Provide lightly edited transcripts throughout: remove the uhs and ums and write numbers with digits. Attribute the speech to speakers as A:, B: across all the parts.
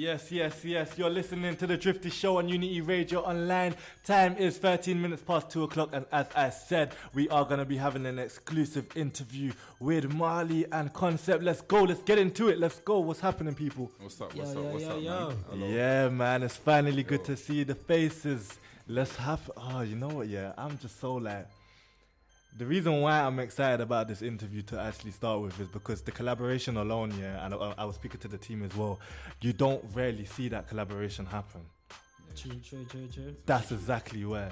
A: Yes. You're listening to the Drifty Show on Unity Radio Online. Time is 13 minutes past 2 o'clock, and as I said, we are going to be having an exclusive interview with Marl-e Concept. Let's go. Let's get into it. Let's go. What's happening, people?
B: What's up, man? Hello.
A: Yeah, man. It's finally good to see the faces. Let's have... Oh, you know what? Yeah, I'm just so like... The reason why I'm excited about this interview to actually start with is because the collaboration alone, yeah, and I was speaking to the team as well, you don't rarely see that collaboration happen.
C: Yeah. True.
A: That's exactly where.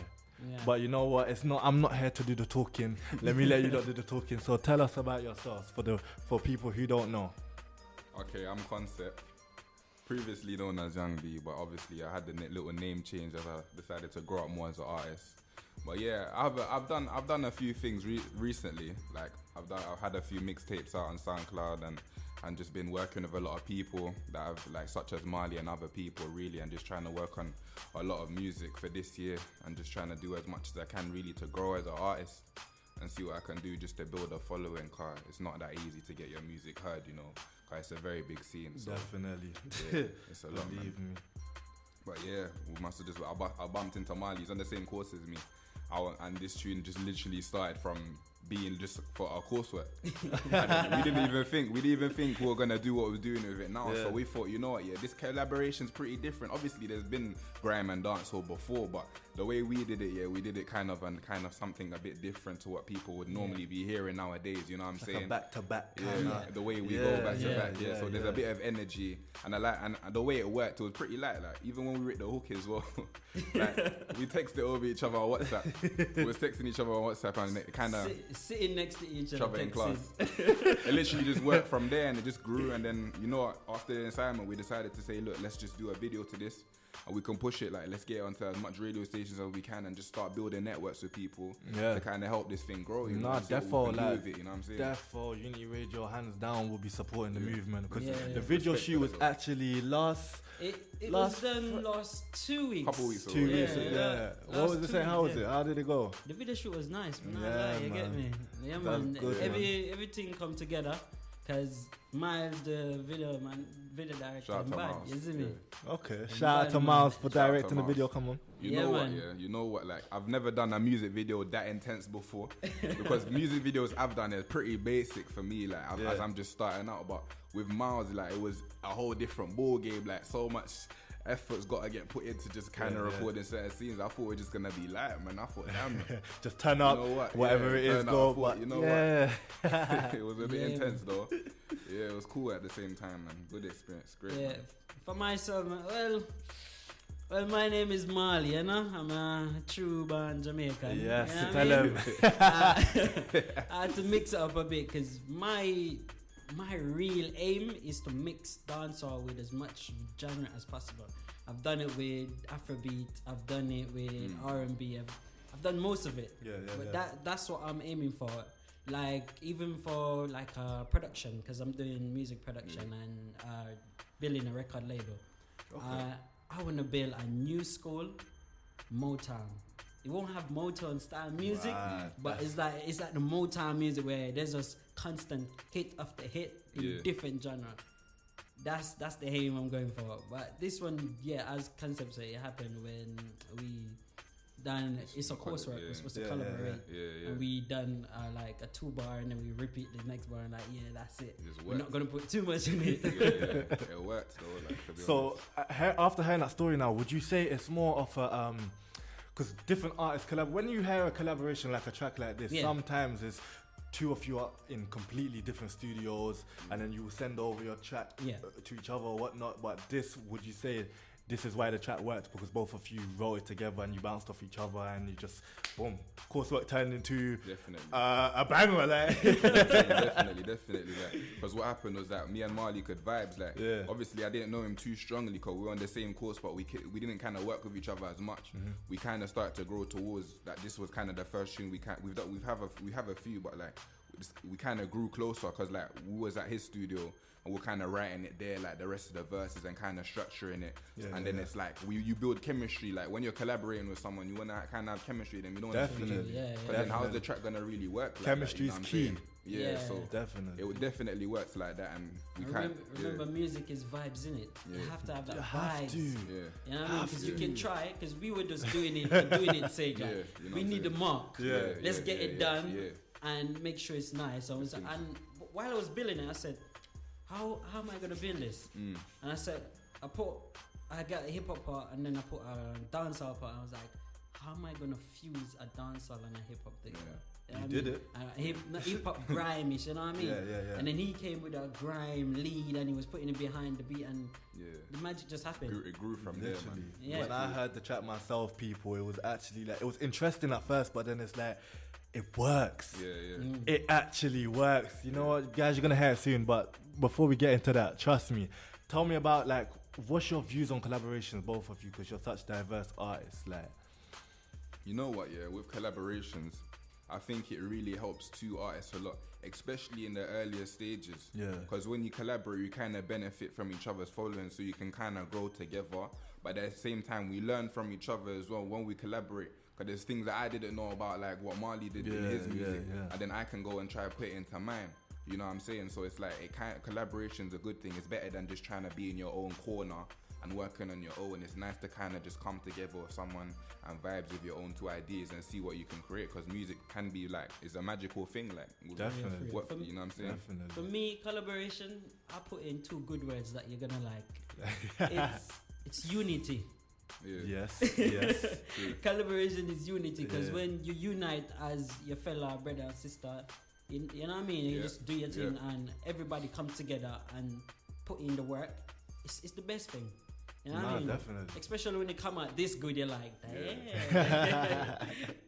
C: Yeah.
A: But you know what? I'm not here to do the talking. Let me let you do the talking. So tell us about yourselves for people who don't know.
B: Okay, I'm Concept. Previously known as Young B, but obviously I had the little name change as I decided to grow up more as an artist. But yeah, I've done a few things recently. Like I've had a few mixtapes out on SoundCloud and just been working with a lot of people that have like such as Marl-e and other people really, and just trying to work on a lot of music for this year and just trying to do as much as I can really to grow as an artist and see what I can do just to build a following. Cause it's not that easy to get your music heard, you know. Cause it's a very big scene. So,
A: definitely,
B: yeah, it's a lot,
A: believe me.
B: But yeah, we must have just I bumped into Marl-e. He's on the same course as me. And this tune just literally started from being just for our coursework. we didn't even think we were gonna do what we're doing with it now. Yeah. So we thought, you know what, yeah, this collaboration's pretty different. Obviously, there's been grime and dancehall before, but the way we did it, yeah, we did it kind of something a bit different to what people would normally be hearing nowadays. You know what I'm saying?
A: Back to back.
B: Yeah, the way we go back to back. Yeah, so there's a bit of energy, and and the way it worked, it was pretty light. Like even when we wrote the hook as well, like we texted over each other on WhatsApp. We was texting each other on WhatsApp and it kind of
C: sitting next to each other
B: in class. It literally just worked from there, and it just grew. And then, you know what, after the assignment we decided to say, look, let's just do a video to this and we can push it. Like, let's get it onto as much radio stations as we can and just start building networks with people to kind of help this thing grow. You know,
A: therefore, like,
B: you know what I'm saying?
A: Therefore, Unity Radio hands down will be supporting the movement, because the video shoot was actually last.
C: It was done last 2 weeks.
B: Couple weeks.
A: 2 weeks. Yeah. What was it saying? How was it? How did it go?
C: The video shoot was nice, man. You get me? Yeah, man.
A: Good,
C: everything come together. Cause Miles, the video director,
B: shout out to Miles.
C: You see me?
A: Okay, shout out to Miles for directing the video. Come on.
B: You know what? Yeah, you know what? Like, I've never done a music video that intense before, because music videos I've done are pretty basic for me. Like, as I'm just starting out, but with Miles, like, it was a whole different ball game. Like, so much effort's got to get put into just kind of recording certain scenes. I thought we're just gonna be light, man. I thought, damn,
A: just turn up, whatever it is, go.
B: But you know what? It was a bit intense though. Yeah, it was cool at the same time, man. Good experience, great. Yeah, man.
C: For myself, well, my name is Marl-e, you know. I'm a true born Jamaican.
A: Yes,
C: you know
A: tell him.
C: I had to mix it up a bit, because my real aim is to mix dancehall with as much genre as possible. I've done it with Afrobeat, I've done it with R&B, I've done most of it. But that's what I'm aiming for. Like, even for like production, because I'm doing music production and building a record label. Okay. I want to build a new school Motown. It won't have Motown style music, but it's like the Motown music where there's just constant hit after hit in different genre. That's the aim I'm going for. But this one, as Concept say, it happened when we done. It's a coursework. We're supposed to collaborate, and we done like a 2-bar, and then we repeat the next bar, and like that's it. We're not gonna put too much in it.
B: It worked though. Like,
A: so after hearing that story now, would you say it's more of a because different artists collab. When you hear a collaboration like a track like this, sometimes it's two of you are in completely different studios, and then you will send over your track to each other or whatnot. But this, would you say this is why the track worked? Because both of you wrote it together and you bounced off each other, and you just boom, coursework turned into a banger, like.
B: definitely. Like, because what happened was that me and Marl-e could vibes. Like, obviously I didn't know him too strongly because we were on the same course, but we didn't kind of work with each other as much. We kind of started to grow towards that. This was kind of the first tune we have a few, but like we kind of grew closer because like we was at his studio and we're kind of writing it there, like the rest of the verses, and kind of structuring it. And then it's like you build chemistry. Like when you're collaborating with someone, you want to kind of have chemistry. Then we don't
A: definitely.
B: But then how's the track gonna really work?
A: Chemistry is key.
B: Yeah, so
A: definitely.
B: it would definitely works like that, and we can't.
C: Remember, music is vibes, innit? You have to have that vibes.
A: You
C: know what I mean? Because you can try, because we were just doing it for doing it sake. Like,
B: you know
C: we need a mark. Let's get it done and make sure it's nice. And while I was building it, I said, how am I gonna build this? And I said, I got a hip hop part, and then I put a dancehall part. I was like, how am I gonna fuse a dancehall and a hip hop thing?
A: You did it.
C: Hip hop grime-ish, you know what I mean?
A: Yeah.
C: And then he came with a grime lead, and he was putting it behind the beat, and the magic just happened.
B: It grew from there, man.
C: Yeah.
A: When I heard the track myself, people, it was actually like, it was interesting at first, but then it's like, it works. It actually works. You know what, guys, you're gonna hear it soon, but before we get into that, trust me, tell me about, like, what's your views on collaborations, both of you, because you're such diverse artists. Like,
B: you know what, with collaborations, I think it really helps two artists a lot, especially in the earlier stages. Because when you collaborate, you kind of benefit from each other's following, so you can kind of grow together. But at the same time, we learn from each other as well when we collaborate. Because there's things that I didn't know about, like what Marley did in his music, and then I can go and try to put it into mine. You know what I'm saying? So it's like, collaboration's a good thing. It's better than just trying to be in your own corner and working on your own. It's nice to kind of just come together with someone and vibes with your own two ideas and see what you can create, because music can be like, it's a magical thing, like
A: definitely.
B: You know what I'm saying?
A: Definitely.
C: For me, collaboration, I put in two good words that you're gonna like. It's unity.
A: Yes.
C: Collaboration is unity, because when you unite as your fellow brother and sister, you know what I mean, you just do your thing and everybody come together and put in the work. It's the best thing. You know what I mean?
A: Definitely.
C: Especially when they come out this good, you're like, damn. You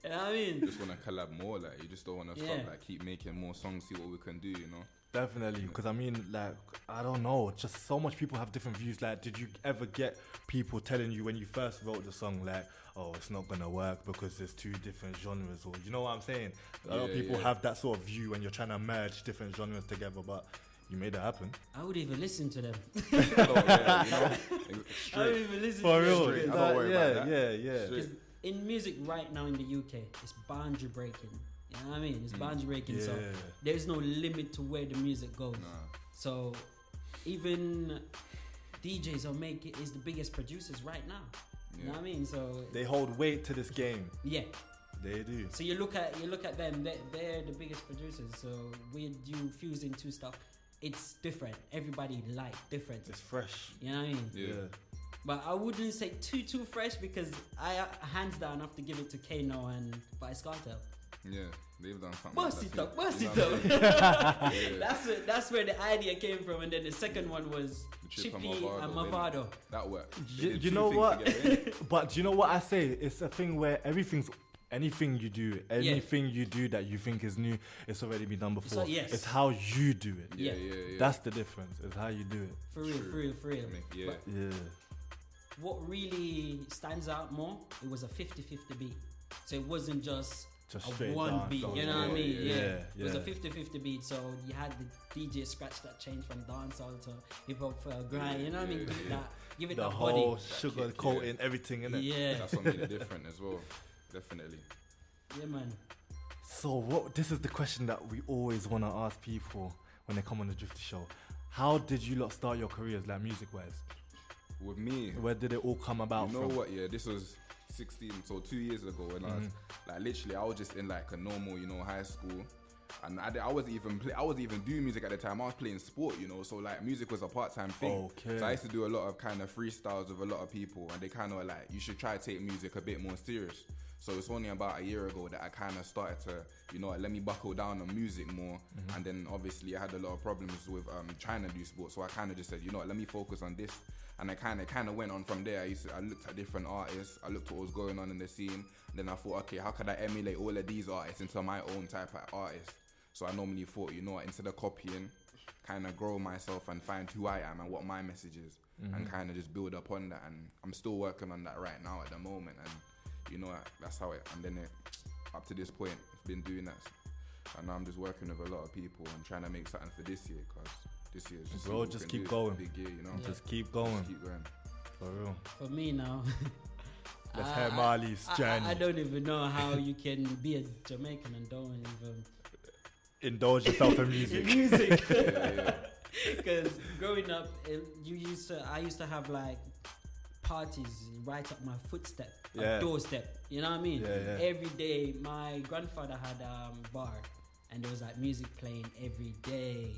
C: know what I mean?
B: You just want to collab more, like, you just don't want to stop, like, keep making more songs, see what we can do, you know?
A: Definitely, because I mean, like, I don't know, just so much people have different views. Like, did you ever get people telling you when you first wrote the song, like, oh, it's not gonna work because there's two different genres, or you know what I'm saying? A lot of people have that sort of view when you're trying to merge different genres together, but you made it happen.
C: I would even listen to them.
B: I
C: would even listen
A: for
C: to
A: real.
C: them.
B: Don't worry about that.
C: Because in music right now in the UK, it's boundary breaking. You know what I mean? It's boundary breaking, so there's no limit to where the music goes. So even DJs is the biggest producers right now. You know what I mean? So
A: they hold weight to this game.
C: Yeah.
A: They do.
C: So you look at them, they're the biggest producers. So with you fusing two stuff, it's different. Everybody like different.
A: It's fresh.
C: You know what I mean?
B: Yeah.
C: But I wouldn't say too fresh, because I hands down have to give it to Kano and Vice Cartel.
B: Yeah, they've done something.
C: Bust it up. That's where the idea came from, and then the second one was Chippy and Mavado.
B: That worked.
A: You know what? But do you know what I say? It's a thing where anything you do that you think is new, it's already been done before. It's how you do it.
B: Yeah.
A: That's the difference. It's how you do it.
C: For real.
B: Yeah.
C: But what really stands out more, it was a 50-50 beat. So it wasn't just a one beat, you know what I mean? It was a 50-50 beat, so you had the DJ scratch that change from dancehall to hip hop grind, you know what I mean? Give it
A: the
C: that
A: whole
C: body.
A: sugar coating, everything, innit?
C: Yeah.
B: That's something different as well. Definitely.
C: Yeah, man.
A: So this is the question that we always want to ask people when they come on the Drifty show. How did you lot start your careers, like, music-wise?
B: With me,
A: where did it all come about
B: from? You know
A: from?
B: what, this was 16, so 2 years ago, when I was, like, literally, I was just in, like, a normal, high school. And I wasn't even doing music at the time. I was playing sport, so like music was a part-time thing. Okay. So I used to do a lot of kind of freestyles with a lot of people, and they kind of were like, you should try to take music a bit more serious. So it's only about a year ago that I kind of started to, let me buckle down on music more. And then obviously I had a lot of problems with trying to do sports. So I kind of just said, let me focus on this. And I kind of went on from there. I looked at different artists. I looked at what was going on in the scene. And then I thought, okay, how could I emulate all of these artists into my own type of artist? So I normally thought, instead of copying, kind of grow myself and find who I am and what my message is, and kind of just build up on that. And I'm still working on that right now at the moment. And that's how and then up to this point, I've been doing that. And now I'm just working with a lot of people and trying to make something for this year, because this year is just
A: just keep going.
B: Big year,
A: Just keep going.
B: Just keep going.
A: For real.
C: For me now,
A: let's hear Marley's journey.
C: I don't even know how you can be a Jamaican and don't even
A: indulge yourself in music.
C: Music.
B: Yeah.
C: Because growing up, I used to have like parties right up my footstep,
A: Yeah.
C: doorstep. You know what I mean?
A: Yeah.
C: Every day, my grandfather had a bar, and there was like music playing every day.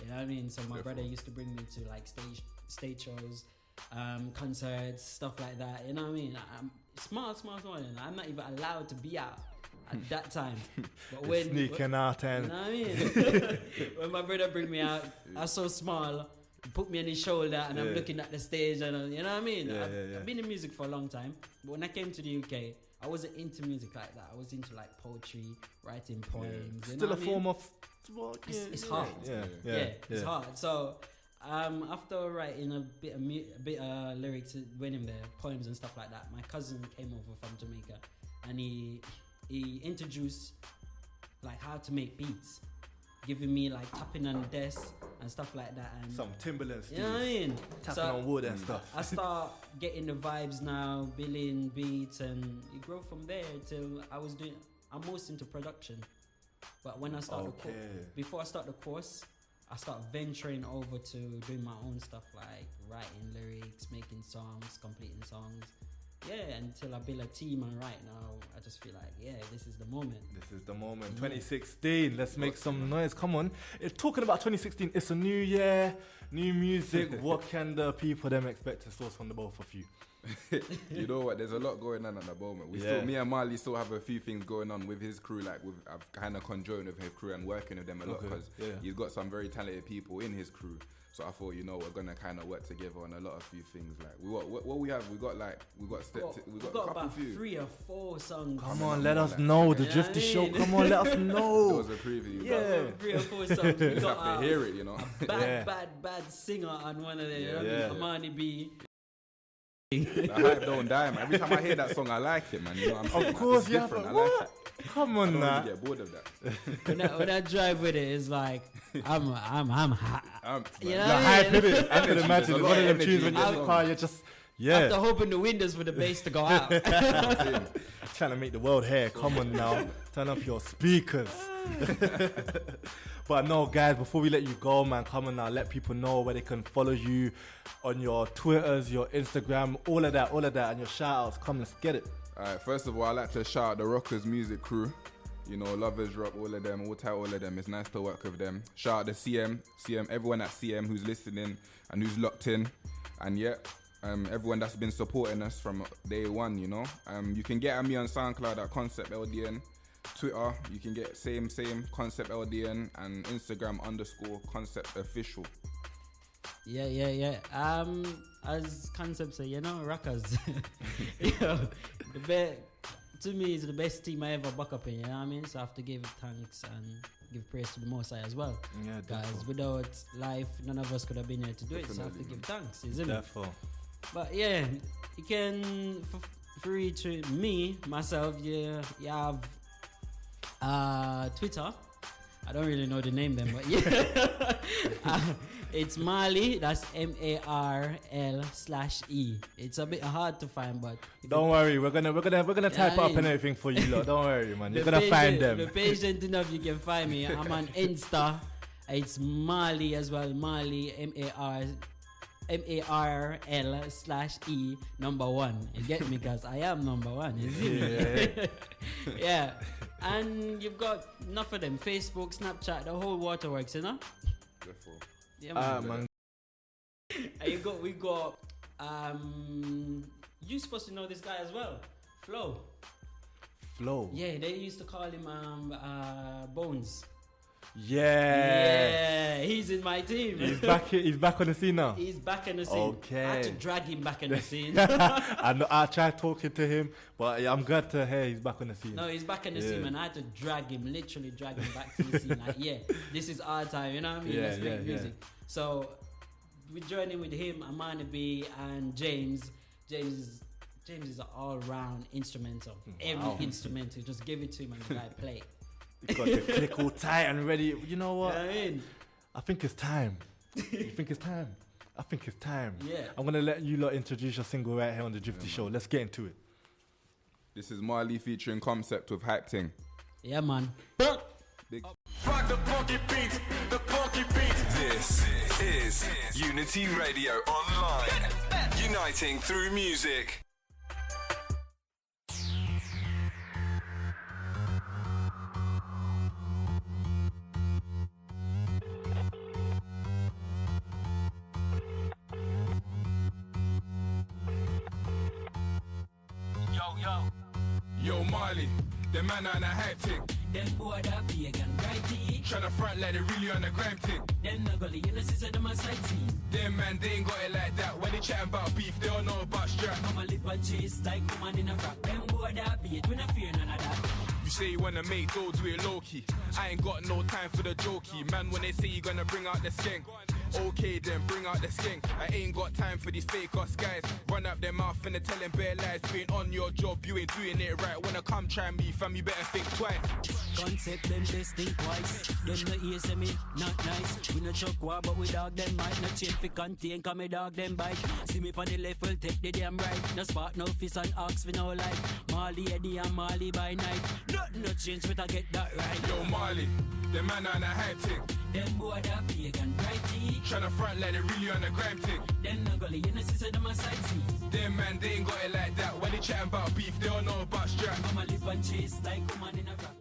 C: You know what I mean? So my brother used to bring me to like stage shows, concerts, stuff like that. You know what I mean? I'm small, and I'm not even allowed to be out at that time. But when
A: Sneaking out and
C: you know what I mean? When my brother bring me out, I was so small, he put me on his shoulder, and I'm looking at the stage, and you know what I mean? I've been in music for a long time, but when I came to the UK, I wasn't into music like that. I was into like poetry, writing poems. You
A: still
C: know
A: a
C: what I
A: form
C: mean?
A: of. Well,
C: It's hard. It's hard. So after writing a bit of lyrics, when in there, poems and stuff like that, my cousin came over from Jamaica, and he introduced like how to make beats, giving me like tapping on the desk and stuff like that, and
A: Some Timberland
C: you know what I mean?
A: tapping on wood and stuff.
C: I start getting the vibes now, building beats, and it grew from there till I'm most into production. But when I start before I start the course, I start venturing over to doing my own stuff, like writing lyrics, making songs, completing songs. Yeah, until I build a team, and right now I just feel like, this is the moment.
A: This is the moment. 2016. Let's make some noise. Come on. Talking about 2016, it's a new year, new music. What can the people them expect to source from the both of you?
B: You know what? There's a lot going on at the moment. Me and Marley still have a few things going on with his crew. Like I've kind of conjoined with his crew and working with them a lot because he's got some very talented people in his crew. So I thought, we're gonna kind of work together on a lot of few things. Like what we have, we got
C: about 3 or 4 songs.
A: Come on, let us know the Drifty show. Come on, let us know.
B: There was a preview.
C: Yeah, 3 or 4 songs. We
B: You
C: got
B: have to hear it,
C: bad singer on one of them. Amani B.
B: The hype don't die, man. Every time I hear that song, I like it, man. You know what I'm saying?
A: Of course,
B: it's different. I like it.
A: Come on,
B: I don't
A: now.
B: really get bored of that.
C: when I drive with it, it's like I'm hot. You know
A: The hype
C: what I mean?
A: it is. I can imagine. It's one of them tunes when you're in the car, you're just
C: After hoping the windows for the bass to go out.
A: Trying to make the world hear. Come on now. Turn off your speakers. But no, guys, before we let you go, man, come on now. Let people know where they can follow you on your Twitters, your Instagram, all of that, and your shout-outs. Come, let's get it.
B: All right, first of all, I'd like to shout out the Rockas music crew. Lovers Rock, all of them, all of them. It's nice to work with them. Shout out to CM, everyone at CM who's listening and who's locked in. And everyone that's been supporting us from day one, You can get at me on SoundCloud at Concept LDN. Twitter, you can get same Concept LDN, and Instagram _Concept Official.
C: Yeah. As Concept say, Rockas. To me, is the best team I ever buck up in. You know what I mean? So I have to give thanks and give praise to the Most High as well.
A: Yeah,
C: guys. Without life, none of us could have been here to do it. So I have to give thanks, isn't it? But yeah, you can free to me myself. Yeah, you have. Twitter, I don't really know the name then, but it's Marl-e, that's MARL/E. It's a bit hard to find, but
A: don't worry, we're gonna type up and everything for you lot. Don't worry, man. You're gonna find them.
C: The patient enough, you can find me. I'm on Insta. It's Marl-e as well. Marl-e, MARL/E #1. You get me, guys? I am #1. Is it? Yeah. And you've got enough of them. Facebook, Snapchat, the whole waterworks, Yeah, man. And we got you supposed to know this guy as well. Flo. Yeah, they used to call him Bones.
A: Yeah,
C: he's in my team.
A: He's back on the scene now.
C: He's back on the scene.
A: Okay.
C: I had to drag him back on the scene.
A: I tried talking to him, but I'm glad to hear he's back on the scene.
C: No, he's back on the scene, and I had to literally drag him back to the scene. Like, this is our time, you know what I mean? Let's make music. So we're joining with him, Amani B, and James. James is an all-round instrumental. Every instrumental, just give it to him and the guy play.
A: You got the click all tight and ready. You know what?
C: You know what I mean?
A: I think it's time. You think it's time? I think it's time.
C: Yeah.
A: I'm going to let you lot introduce your single right here on the Drifty Show. Let's get into it.
B: This is Marl-e featuring Concept with Hype Ting.
C: Yeah, man.
B: Big.
D: Rock the funky beats, the funky beats.
E: This is Unity Radio Online, uniting through music.
B: Yo, Marley, the man on a hype tick.
F: Them boy that big and righty.
B: Tryna front like they really on the gram tick.
F: Them no gully in the sister them a sightsee.
B: Them man, they ain't got it like that. When they chatting about beef, they don't know about strap.
F: Come a lip and chase like woman in a frock. Them boy that big, we no fear none of that.
B: You say you wanna make dough, do it low-key. I ain't got no time for the jokey. Man, when they say you gonna bring out the skank, okay then, bring out the skank. I ain't got time for these fake ass guys. Run up their mouth and they telling bare lies. You ain't on your job, you ain't doing it right. Wanna come try me, fam, you better think twice.
F: Concept them best think twice. Them no ear say me not nice. We no chuck war but we dog them might. No chain fi contain cause me dog them bite. See me on the left will take the damn right. No spot no fist and ox for no life. Marley Eddie and Marley by night. Nothing no change but I get that right.
B: Yo Marley, the man on a hype tick.
F: Them boy that big and righty.
B: Tryna front like they really on the gram tick.
F: Them no gully in the sister them a sightsee.
B: Them man, they ain't got it like that. When they chatting about beef, they don't know about strap.
F: Come a lip and chase like woman in a frock.